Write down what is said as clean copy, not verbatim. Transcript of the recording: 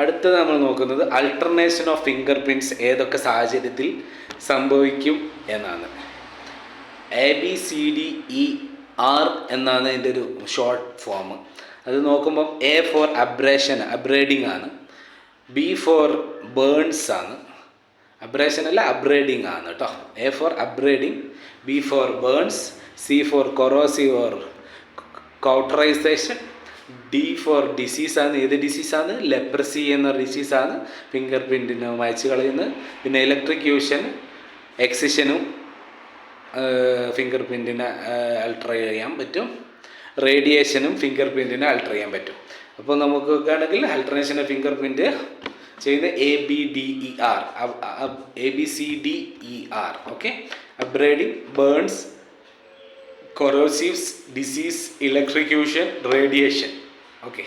അടുത്തത് നമ്മൾ നോക്കുന്നത് അൾട്ടർനേഷൻ ഓഫ് ഫിംഗർ പ്രിൻറ്റ്സ് ഏതൊക്കെ സാഹചര്യത്തിൽ സംഭവിക്കും എന്നാണ്. ABCDER എന്നാണ് ഇതിൻ്റെ ഒരു ഷോർട്ട് ഫോം. അത് നോക്കുമ്പം A ഫോർ അബ്രേഷൻ, അബ്രേഡിങ് ആണ്. B ഫോർ ബേൺസ് ആണ്. അബ്രേഷൻ അല്ല, അബ്രേഡിങ് ആണ് കേട്ടോ. A for abrading, B for burns, C for corrosive or cauterisation, D for ഡിസീസാണ്. ഏത് ഡിസീസാണ്? ലെപ്രസി എന്ന ഡിസീസാണ് ഫിംഗർ പ്രിൻറ്റിന് മായ്ച്ച് കളയുന്നത്. പിന്നെ ഇലക്ട്രിക്യൂഷൻ, എക്സിഷനും ഫിംഗർ പ്രിൻറ്റിനെ അൾട്ടർ ചെയ്യാൻ പറ്റും. റേഡിയേഷനും ഫിംഗർ പ്രിൻറ്റിനെ അൾട്ടർ ചെയ്യാൻ പറ്റും. അപ്പോൾ നമുക്ക് ആണെങ്കിൽ അൾട്ടർനേഷൻ ഓഫ് ഫിംഗർ പ്രിൻറ്റ് ചെയ്യുന്ന ABCDER. Okay, abrading, burns, corrosives, disease, electrocution, radiation. Okay.